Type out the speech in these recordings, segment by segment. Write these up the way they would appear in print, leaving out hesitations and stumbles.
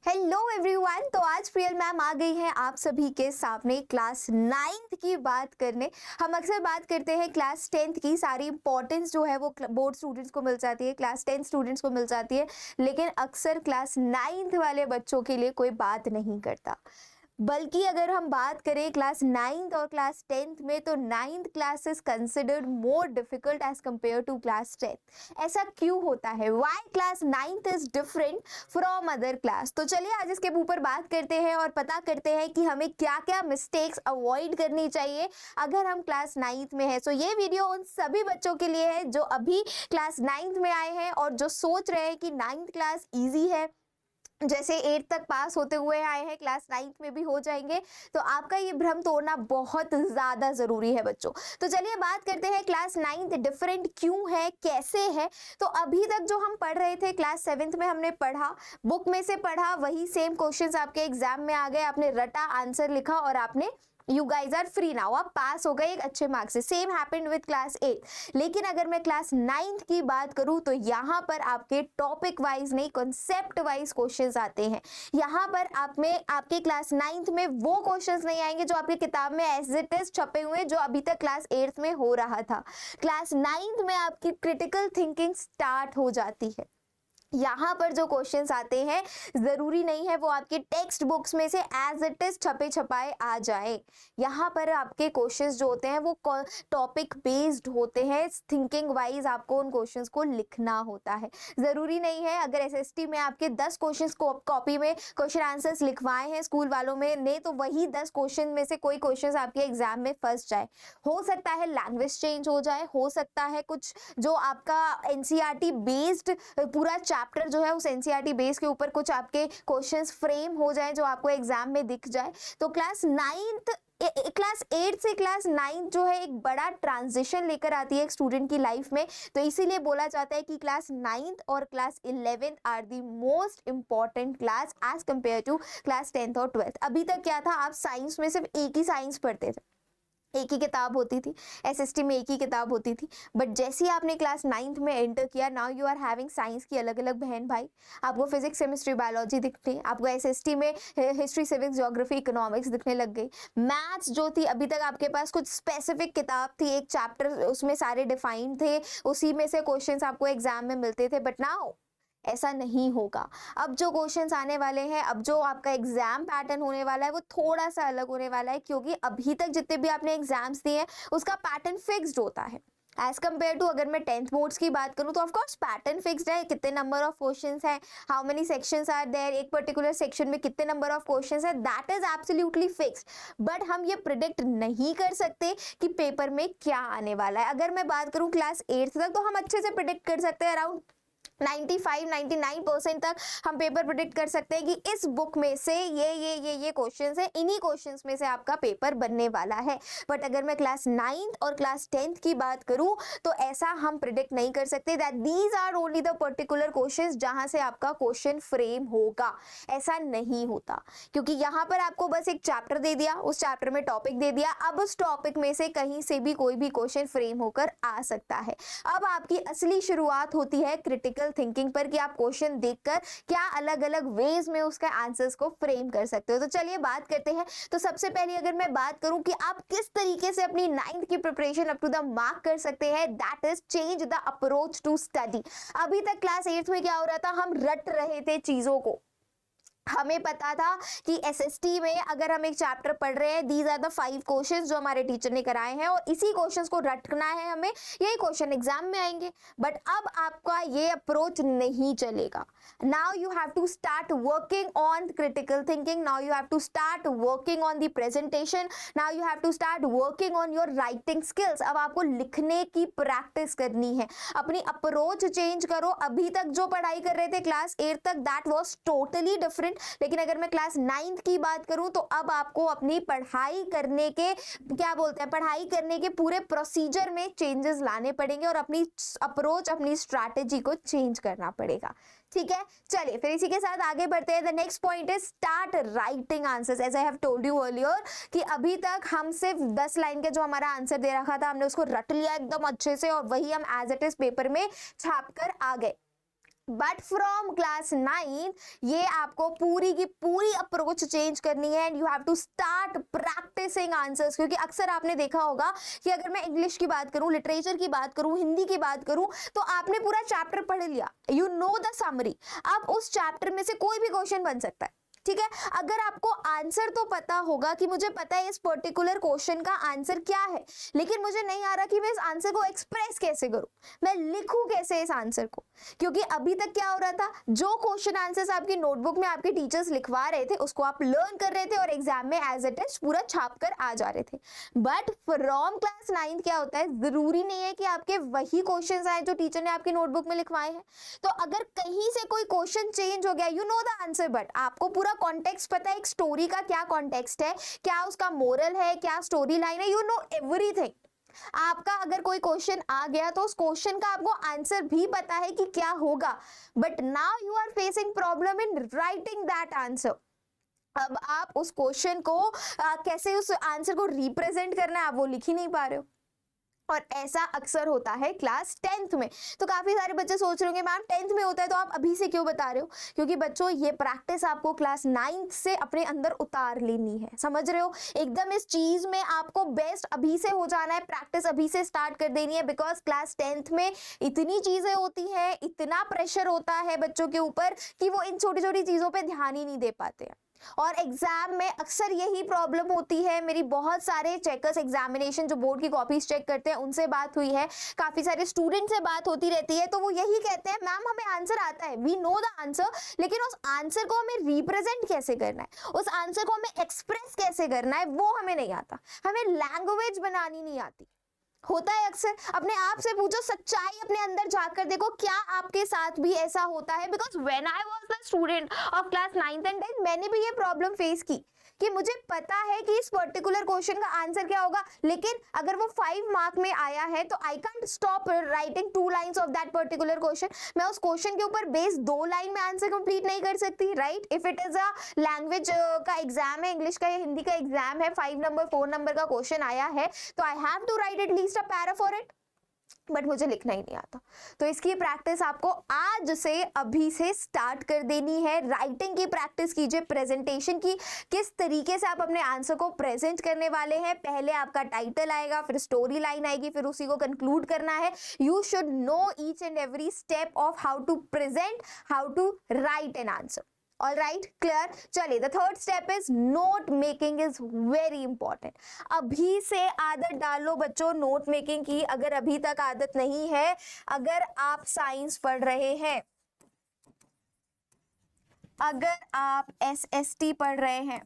Hello everyone. तो आज Priyal ma'am आ गई हैं आप सभी के सामने क्लास 9th की बात करने। हम अक्सर बात करते हैं क्लास 10th की, सारी इंपॉर्टेंस जो है वो बोर्ड स्टूडेंट्स को मिल जाती है, क्लास 10 स्टूडेंट्स को मिल जाती है, लेकिन अक्सर क्लास 9th वाले बच्चों के लिए कोई बात नहीं करता। बल्कि अगर हम बात करें क्लास 9th और क्लास 10th में, तो 9th class is considered more difficult as compare to class 10th। ऐसा क्यों होता है? Why class 9th is different from other class? तो चलिए आज इसके ऊपर बात करते हैं और पता करते हैं कि हमें क्या क्या मिस्टेक्स अवॉइड करनी चाहिए अगर हम क्लास 9th में है। सो ये वीडियो उन सभी बच्चों के लिए है जो अभी क्लास 9th में आए हैं और जो सोच रहे हैं कि 9th क्लास ईजी है, जैसे 8 तक पास होते हुए आए हैं क्लास 9th में भी हो जाएंगे। तो आपका ये भ्रम तोड़ना बहुत ज़्यादा ज़रूरी है बच्चों। तो चलिए बात करते हैं क्लास 9th डिफरेंट क्यों है, कैसे है। तो अभी तक जो हम पढ़ रहे थे क्लास 7th में, हमने पढ़ा, बुक में से पढ़ा, वही सेम क्वेश्चंस आपके एग्जाम में आ गए, आपने रटा, आंसर लिखा और आपने you guys are free now, आप पास हो गए एक अच्छे मार्क्स से। Same happened with class 8। लेकिन अगर मैं क्लास 9th की बात करूं तो यहाँ पर आपके टॉपिक वाइज नहीं, कॉन्सेप्ट वाइज क्वेश्चंस आते हैं। यहाँ पर आप में आपके क्लास 9th में वो क्वेश्चंस नहीं आएंगे जो आपकी किताब में एज इट इज छपे हुए, जो अभी तक क्लास 8th में हो रहा था। क्लास 9th में आपकी क्रिटिकल थिंकिंग स्टार्ट हो जाती है। यहाँ पर जो क्वेश्चंस आते हैं जरूरी नहीं है वो आपके टेक्स्ट बुक्स में से एज इट इज छपे छपाए आ जाए। यहाँ पर आपके क्वेश्चंस जो होते हैं वो टॉपिक बेस्ड होते हैं, थिंकिंग वाइज आपको उन क्वेश्चंस को लिखना होता है। जरूरी नहीं है अगर एसएसटी में आपके 10 क्वेश्चंस को कॉपी में क्वेश्चन आंसर्स लिखवाए हैं स्कूल वालों में ने, तो वही 10 क्वेश्चन में से कोई क्वेश्चंस आपके एग्जाम में फंस जाए। हो सकता है लैंग्वेज चेंज हो जाए, हो सकता है कुछ जो आपका एनसीईआरटी बेस्ड पूरा चैप्टर जो है उस एनसीईआरटी बेस के ऊपर कुछ आपके क्वेश्चंस फ्रेम हो जाए जो आपको एग्जाम में दिख जाए। तो क्लास 8 से क्लास 9 जो है एक बड़ा ट्रांजिशन लेकर आती है एक स्टूडेंट की लाइफ में। तो इसीलिए बोला जाता है कि क्लास 9th और class 11th are the most important class as compare to class 10th और 12th। अभी तक क्या था, आप साइंस में सिर्फ एक ही साइंस पढ़ते थे, एक ही किताब होती थी, एसएसटी में एक ही किताब होती थी। बट जैसे ही आपने क्लास 9th में एंटर किया, now you are having science की अलग अलग बहन भाई। आपको फिजिक्स, केमिस्ट्री, बायोलॉजी दिखते, आपको एसएसटी में हिस्ट्री, सिविक्स, ज्योग्राफी, इकोनॉमिक्स दिखने लग गई। मैथ्स जो थी अभी तक आपके पास कुछ स्पेसिफिक किताब थी, एक चैप्टर उसमें सारे डिफाइंड थे, उसी में से क्वेश्चंस आपको एग्जाम में मिलते थे। बट नाउ ऐसा नहीं होगा। अब जो क्वेश्चंस आने वाले हैं, अब जो आपका एग्जाम पैटर्न होने वाला है वो थोड़ा सा अलग होने वाला है, क्योंकि अभी तक जितने भी आपने एग्जाम्स दिए हैं उसका पैटर्न फिक्स्ड होता है एज कम्पेयर टू अगर मैं 10th बोर्ड्स की बात करूं तो ऑफकोर्स पैटर्न फिक्स्ड है। कितने नंबर ऑफ क्वेश्चंस हैं, how many sections are there, एक पर्टिकुलर सेक्शन में कितने नंबर ऑफ क्वेश्चंस है, that is absolutely fixed. But हम ये प्रिडिक्ट नहीं कर सकते कि पेपर में क्या आने वाला है। अगर मैं बात करूं क्लास 8th तक तो हम अच्छे से प्रिडिक्ट कर सकते हैं, अराउंड 95-99% तक हम पेपर प्रेडिक्ट कर सकते हैं कि इस बुक में से ये क्वेश्चंस है, इन्हीं क्वेश्चंस में से आपका पेपर बनने वाला है। बट अगर मैं क्लास 9th और क्लास 10th की बात करूं तो ऐसा हम प्रेडिक्ट नहीं कर सकते that these are only the particular questions जहां से आपका क्वेश्चन फ्रेम होगा। ऐसा नहीं होता, क्योंकि यहाँ पर आपको बस एक चैप्टर दे दिया, उस चैप्टर में टॉपिक दे दिया, अब उस टॉपिक में से कहीं से भी कोई भी क्वेश्चन फ्रेम होकर आ सकता है। अब आपकी असली शुरुआत होती है क्रिटिकल थिंकिंग पर, कि आप क्वेश्चन देखकर क्या अलग अलग वेज में उसके आंसर्स को फ्रेम कर सकते हो। तो चलिए बात करते हैं। तो सबसे पहले अगर मैं बात करूं कि आप किस तरीके से अपनी 9th की preparation up to the mark कर सकते हैं, that is change the approach to study. अभी तक क्लास 8th में क्या हो रहा था, हम रट रहे थे चीजों को। हमें पता था कि एसएसटी में अगर हम एक चैप्टर पढ़ रहे हैं, दीज आर द 5 क्वेश्चंस जो हमारे टीचर ने कराए हैं और इसी क्वेश्चंस को रटना है हमें, यही क्वेश्चन एग्जाम में आएंगे। बट अब आपका ये अप्रोच नहीं चलेगा। Now you have to start working on critical thinking, now you have to start working on the presentation, now you have to start working on your writing skills. अब आपको लिखने की प्रैक्टिस करनी है, अपनी अप्रोच चेंज करो। अभी तक जो पढ़ाई कर रहे थे क्लास 8 तक, दैट वाज टोटली डिफरेंट। लेकिन अगर मैं क्लास 9th की बात करूं तो अब आपको अपनी पढ़ाई करने के क्या बोलते हैं, पढ़ाई करने के पूरे प्रोसीजर में चेंजेस लाने पड़ेंगे और अपनी अप्रोच, अपनी स्ट्रैटेजी को चेंज करना पड़ेगा। ठीक है, चलिए फिर इसी के साथ आगे बढ़ते हैं। The next point is start writing answers. As I have told you earlier कि अभी तक हम सिर्फ 10 लाइन का जो हमारा आंसर दे रखा था, हमने उसको रट लिया एकदम अच्छे से और वही हम एज इट इज पेपर में छाप कर आ गए। बट फ्रॉम क्लास 9 ये आपको पूरी की पूरी अप्रोच चेंज करनी है and you have to start practising answers. क्योंकि अक्सर आपने देखा होगा कि अगर मैं इंग्लिश की बात करूं, लिटरेचर की बात करूं, हिंदी की बात करूं, तो आपने पूरा चैप्टर पढ़ लिया, यू नो द समरी, अब उस चैप्टर में से कोई भी क्वेश्चन बन सकता है, ठीक है। अगर आपको आंसर तो पता होगा कि मुझे पता है इस पर्टिकुलर क्वेश्चन का आंसर क्या है, लेकिन मुझे नहीं आ रहा कि मैं इस आंसर को एक्सप्रेस कैसे करूं, मैं लिखूं कैसे इस आंसर को। क्योंकि अभी तक क्या हो रहा था, जो क्वेश्चन आंसर्स आपकी नोटबुक में आपके टीचर्स लिखवा रहे थे उसको आप लर्न कर रहे थे और एग्जाम में एज इट इज पूरा छाप कर आ जा रहे थे। बट फ्रॉम क्लास 9 क्या होता है, जरूरी नहीं है कि आपके वही क्वेश्चन आए जो टीचर ने आपकी नोटबुक में लिखवाए हैं। तो अगर कहीं से कोई क्वेश्चन चेंज हो गया, you know the answer, but आपको पूरा कॉन्टेक्स्ट पता है, एक स्टोरी का क्या कॉन्टेक्स्ट है, क्या उसका मोरल है, क्या स्टोरी लाइन है, यू नो एवरीथिंग। आपका अगर कोई क्वेश्चन आ गया तो उस क्वेश्चन का आपको आंसर भी पता है कि क्या होगा, but now you are facing problem in writing that answer. अब आप उस क्वेश्चन को कैसे उस आंसर को रिप्रेजेंट करना है, आप वो लिख ही नहीं पा रहे हो। और ऐसा अक्सर होता है क्लास 10th में। तो काफी सारे बच्चे सोच रहे होंगे मैम 10th में होता है तो आप अभी से क्यों बता रहे हो। क्योंकि बच्चों ये प्रैक्टिस आपको क्लास 9th से अपने अंदर उतार लेनी है, समझ रहे हो, एकदम इस चीज में आपको बेस्ट अभी से हो जाना है, प्रैक्टिस अभी से स्टार्ट कर देनी है। बिकॉज क्लास 10th में इतनी चीजें होती है, इतना प्रेशर होता है बच्चों के ऊपर कि वो इन छोटी छोटी चीजों पर ध्यान ही नहीं दे पाते हैं। और एग्जाम में अक्सर यही प्रॉब्लम होती है। मेरी बहुत सारे चेकर्स एग्जामिनेशन जो बोर्ड की कॉपीज चेक करते हैं उनसे बात हुई है, काफी सारे स्टूडेंट से बात होती रहती है, तो वो यही कहते हैं मैम हमें आंसर आता है, वी नो द आंसर, लेकिन उस आंसर को हमें रिप्रेजेंट कैसे करना है, उस आंसर को हमें एक्सप्रेस कैसे करना है वो हमें नहीं आता, हमें लैंग्वेज बनानी नहीं आती। होता है अक्सर, अपने आप से पूछो, सच्चाई अपने अंदर झांक कर देखो, क्या आपके साथ भी ऐसा होता है। Because when I was the student of class 9th and 10th मैंने भी ये प्रॉब्लम फेस की कि मुझे पता है कि इस पर्टिकुलर क्वेश्चन का आंसर क्या होगा, लेकिन अगर वो 5 मार्क में आया है तो I can't stop writing 2 lines of that particular question. मैं उस क्वेश्चन के ऊपर बेस 2 लाइन में आंसर कंप्लीट नहीं कर सकती, right. If it is a language का एग्जाम है, इंग्लिश का या हिंदी का एग्जाम है, 5 नंबर 4 नंबर का क्वेश्चन आया है, तो I have to write at least a para for it, but मुझे लिखना ही नहीं आता। तो इसकी प्रैक्टिस आपको आज से अभी से स्टार्ट कर देनी है। राइटिंग की प्रैक्टिस कीजिए, प्रेजेंटेशन की, किस तरीके से आप अपने आंसर को प्रेजेंट करने वाले हैं। पहले आपका टाइटल आएगा, फिर स्टोरी लाइन आएगी, फिर उसी को कंक्लूड करना है। You should know each and every step of how to present, how to write an answer. All right, clear. चलिए, the third step is note making is very important. अभी से आदत डालो बच्चों नोट मेकिंग की, अगर अभी तक आदत नहीं है। अगर आप साइंस पढ़ रहे हैं, अगर आप SST पढ़ रहे हैं,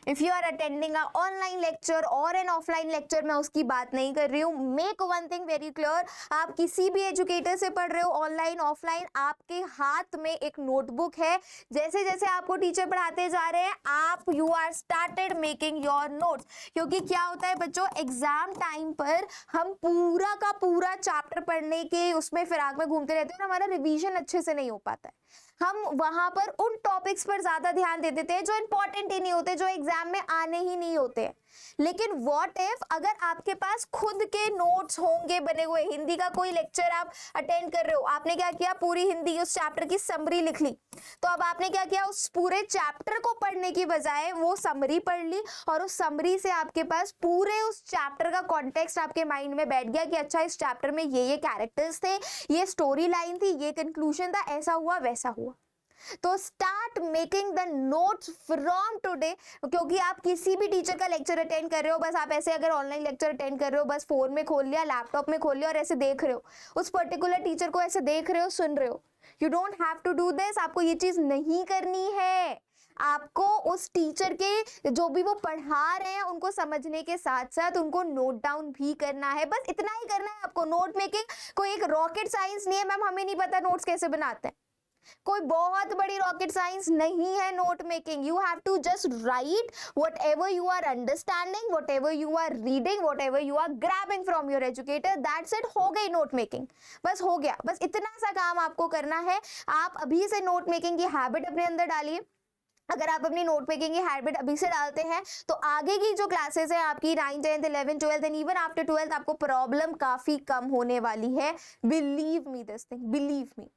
if you are attending a online lecture और एन ऑफलाइन लेक्चर, मैं उसकी बात नहीं कर रही हूँ। Make one thing very clear, आप किसी भी एजुकेटर से पढ़ रहे हो, ऑनलाइन ऑफलाइन, आपके हाथ में एक नोटबुक है। जैसे जैसे आपको टीचर पढ़ाते जा रहे हैं, आप you are started making your notes. क्योंकि क्या होता है बच्चों, एग्जाम टाइम पर हम पूरा का पूरा चैप्टर पढ़ने के उसमें फिराक में घूमते रहते हैं और हमारा रिवीजन अच्छे से नहीं हो पाता है। हम वहां पर उन टॉपिक्स पर ज्यादा ध्यान दे देते हैं जो इंपॉर्टेंट ही नहीं होते, जो एग्जाम में आने ही नहीं होते हैं। लेकिन व्हाट इफ अगर आपके पास खुद के नोट्स होंगे बने हुए, हिंदी का कोई लेक्चर आप अटेंड कर रहे हो, आपने क्या किया, पूरी हिंदी उस चैप्टर की समरी लिख ली। तो अब आपने क्या किया, उस पूरे चैप्टर को पढ़ने की बजाय वो समरी पढ़ ली, और उस समरी से आपके पास पूरे उस चैप्टर का कॉन्टेक्स्ट आपके माइंड में बैठ गया कि अच्छा इस चैप्टर में ये कैरेक्टर्स थे, ये स्टोरी लाइन थी, ये कंक्लूजन था, ऐसा हुआ वैसा हुआ। तो start making the notes from today. क्योंकि आप किसी भी टीचर का लेक्चर अटेंड कर रहे हो, बस आप ऐसे अगर ऑनलाइन लेक्चर अटेंड कर रहे हो, बस फोन में खोल लिया, लैपटॉप में खोल लिया और ऐसे देख रहे हो, उस पर्टिकुलर टीचर को ऐसे देख रहे हो, सुन रहे हो। You don't have to do this, आपको ये चीज नहीं करनी है। आपको उस टीचर के जो भी वो पढ़ा रहे हैं उनको समझने के साथ साथ उनको नोट डाउन भी करना है, बस इतना ही करना है आपको। नोट मेकिंग कोई एक रॉकेट साइंस नहीं है, मैम हमें नहीं पता नोट्स कैसे बनाते हैं, कोई बहुत बड़ी रॉकेट साइंस नहीं है note making. You have to just write whatever you are understanding, whatever you are reading, whatever you are grabbing from your educator, that's it, हो गई नोट मेकिंग, बस हो गया। बस इतना सा काम आपको करना है। आप अभी से नोट मेकिंग की हैबिट अपने अंदर डालिए। अगर आप अपनी नोट मेकिंग की हैबिट अभी से डालते हैं तो आगे की जो क्लासेस है आपकी 9th 10th 11th 12th and even after 12th आपको प्रॉब्लम काफी कम होने वाली है। Believe me this thing, believe me.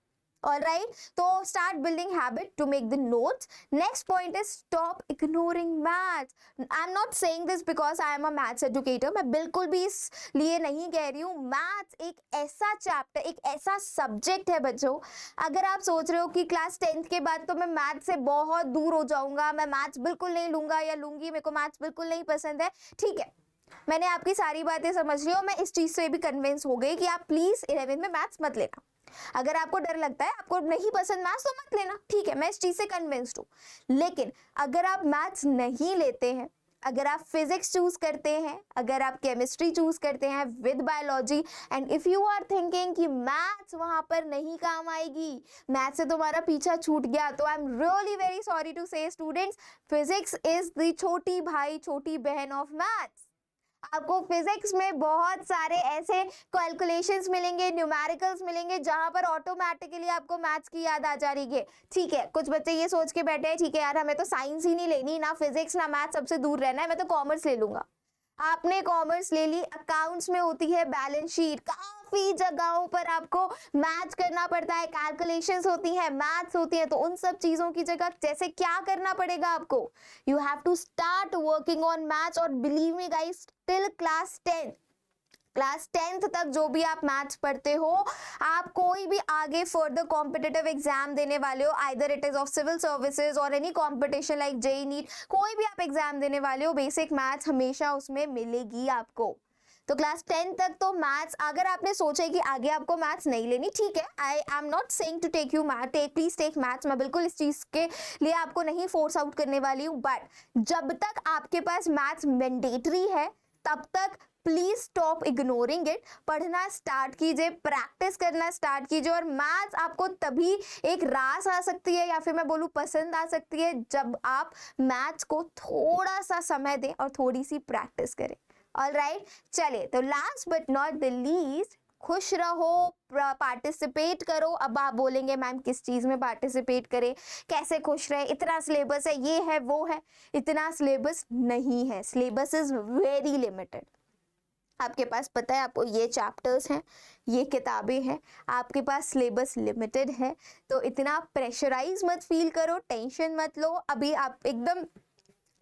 All right, so start building habit to make the notes. Next point is stop ignoring maths. I'm not saying this because I am a maths educator. मैं बिल्कुल भी इसलिए नहीं कह रही हूँ. Maths एक ऐसा चैप्टर, एक ऐसा सब्जेक्ट है बच्चों. अगर आप सोच रहे हो कि क्लास 10th के बाद तो मैं मैथ्स से बहुत दूर हो जाऊंगा, मैं मैथ्स बिल्कुल नहीं लूंगा या लूंगी, मेरे को मैथ्स बिल्कुल नहीं पसंद है, ठीक है, मैंने आपकी सारी बातें समझ ली और मैं इस चीज से भी कन्विंस हो गई कि आप प्लीज 11th में मैथ्स मत लेना. अगर आपको डर लगता है, आपको नहीं पसंद मैथ्स, तो मत लेना, ठीक है, मैं इस चीज से कन्विंस्ड हूँ. लेकिन अगर आप मैथ्स नहीं लेते हैं, अगर आप फिजिक्स चूज करते हैं, अगर आप केमिस्ट्री चूज करते हैं with biology, and if you are thinking कि मैथ्स वहां पर नहीं काम आएगी, मैथ्स से तुम्हारा पीछा छूट गया, तो I am really very sorry to say students, physics is the छोटी भाई छोटी बहन ऑफ मैथ्स. आपको फिजिक्स में बहुत सारे ऐसे कैलकुलेशंस मिलेंगे, न्यूमेरिकल्स मिलेंगे, जहां पर ऑटोमेटिकली आपको मैथ्स की याद आ जा रही है. ठीक है, कुछ बच्चे ये सोच के बैठे हैं, ठीक है यार, हमें तो साइंस ही नहीं लेनी, ना फिजिक्स ना मैथ्स, सबसे दूर रहना है, मैं तो कॉमर्स ले लूंगा. आपने कॉमर्स ले ली, अकाउंट्स में होती है बैलेंस शीट, काफी जगहों पर आपको मैच करना पड़ता है, कैलकुलेशंस होती है, मैथ्स होती है, तो उन सब चीजों की जगह जैसे क्या करना पड़ेगा आपको, you have to start working on maths. और believe me guys, till class 10th तक जो भी आप मैथ्स पढ़ते हो, आप कोई भी आगे फर्दर कॉम्पिटिटिव एग्जाम देने वाले हो, either it is of civil services और any competition like JEE NEET, कोई भी आप एग्जाम देने वाले हो, बेसिक मैथ्स हमेशा उसमें मिलेगी आपको. तो क्लास 10 तक तो मैथ्स, अगर आपने सोचा है कि आगे आपको मैथ्स नहीं लेनी, ठीक है, I am not saying to take you math, please take maths, मैं बिल्कुल इस चीज के लिए आपको नहीं फोर्स आउट करने वाली हूँ. बट जब तक आपके पास मैथ्स मैंडेटरी है, तब तक प्लीज स्टॉप इग्नोरिंग इट. पढ़ना स्टार्ट कीजिए, प्रैक्टिस करना स्टार्ट कीजिए, और मैथ्स आपको तभी एक रास आ सकती है, या फिर मैं बोलूँ पसंद आ सकती है, जब आप मैथ्स को थोड़ा सा समय दें और थोड़ी सी प्रैक्टिस करें. ऑलराइट, चलिए, तो last but not the least, खुश रहो, पार्टिसिपेट करो. अब आप बोलेंगे मैम किस चीज में पार्टिसिपेट करें, कैसे खुश रहे, इतना सिलेबस है, ये है वो है. इतना सिलेबस नहीं है, सिलेबस इज वेरी लिमिटेड. आपके पास पता है, आपको ये चैप्टर्स हैं, ये किताबें हैं, आपके पास सिलेबस लिमिटेड है, तो इतना प्रेशराइज मत फील करो, टेंशन मत लो. अभी आप एकदम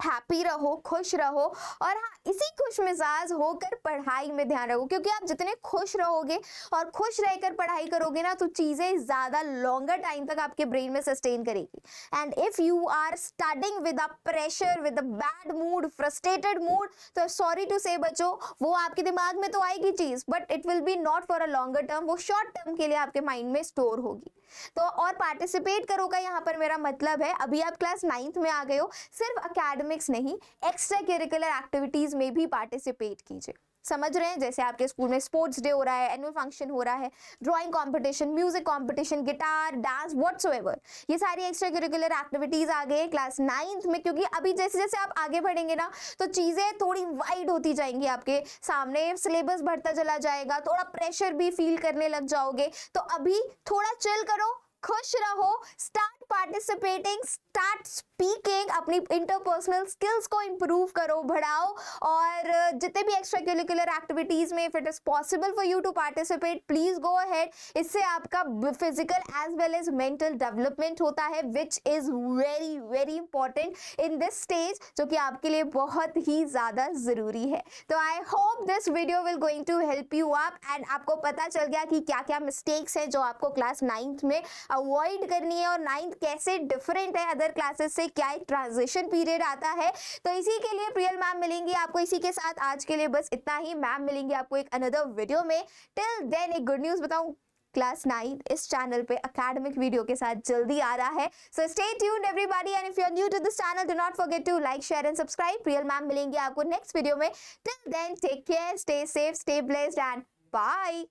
हैप्पी रहो, खुश रहो, और हाँ, इसी खुश मिजाज होकर पढ़ाई में ध्यान रखो, क्योंकि आप जितने खुश रहोगे और खुश रहकर पढ़ाई करोगे ना, तो चीजें ज्यादा लॉन्गर टाइम तक आपके ब्रेन में सस्टेन करेगी. And if you are studying with a pressure, with a bad mood, frustrated mood, तो सॉरी टू से बच्चों, वो आपके दिमाग में तो आएगी चीज, but it will be not for a longer term, वो शॉर्ट टर्म के लिए आपके माइंड में स्टोर होगी. तो और पार्टिसिपेट करो का यहाँ पर मेरा मतलब है, अभी आप क्लास 9th में आ गए हो, सिर्फ एकेडमिक्स नहीं, एक्स्ट्रा करिकुलर एक्टिविटीज में भी पार्टिसिपेट कीजिए. समझ रहे हैं, जैसे आपके स्कूल में स्पोर्ट्स डे हो रहा है, एनुअल फंक्शन हो रहा है, drawing competition, music competition, guitar, dance, whatsoever, ये सारी एक्स्ट्रा करिकुलर एक्टिविटीज आ गई क्लास 9th में. क्योंकि अभी जैसे जैसे आप आगे बढ़ेंगे ना, तो चीजें थोड़ी वाइड होती जाएंगी आपके सामने, सिलेबस बढ़ता चला जाएगा, थोड़ा प्रेशर भी फील करने लग जाओगे. तो अभी थोड़ा चिल करो, खुश रहो, स्टार्ट पार्टिसिपेटिंग, स्टार्ट स्पीकिंग, अपनी इंटरपर्सनल स्किल्स को इंप्रूव करो, बढ़ाओ, और जितने भी एक्स्ट्रा करिकुलर एक्टिविटीज में if it is possible for you to participate, please go ahead. इससे आपका physical as well as mental development होता है, which is very very important in this stage, जो कि आपके लिए बहुत ही ज्यादा जरूरी है. तो I hope this video will going to help you up, and आपको पता चल गया कि क्या क्या मिस्टेक्स हैं जो आपको क्लास 9th में अवॉइड करनी है, और 9th कैसे डिफरेंट है अदर क्लासेस से, क्या एक ट्रांजिशन पीरियड आता है. तो इसी के लिए प्रियल मैम मिलेंगी आपको. इसी के साथ आज के लिए बस इतना ही. मैम मिलेंगे आपको एक अनदर वीडियो में. टिल देन एक गुड न्यूज बताऊं, क्लास 9 इस चैनल पे एकेडमिक वीडियो के साथ जल्दी आ रहा है. So stay tuned everybody, and if you are new to this channel, do not forget to like, share and subscribe. Priyal ma'am मिलेंगे आपको नेक्स्ट वीडियो में. Till then take care, stay safe, stay blessed, and bye.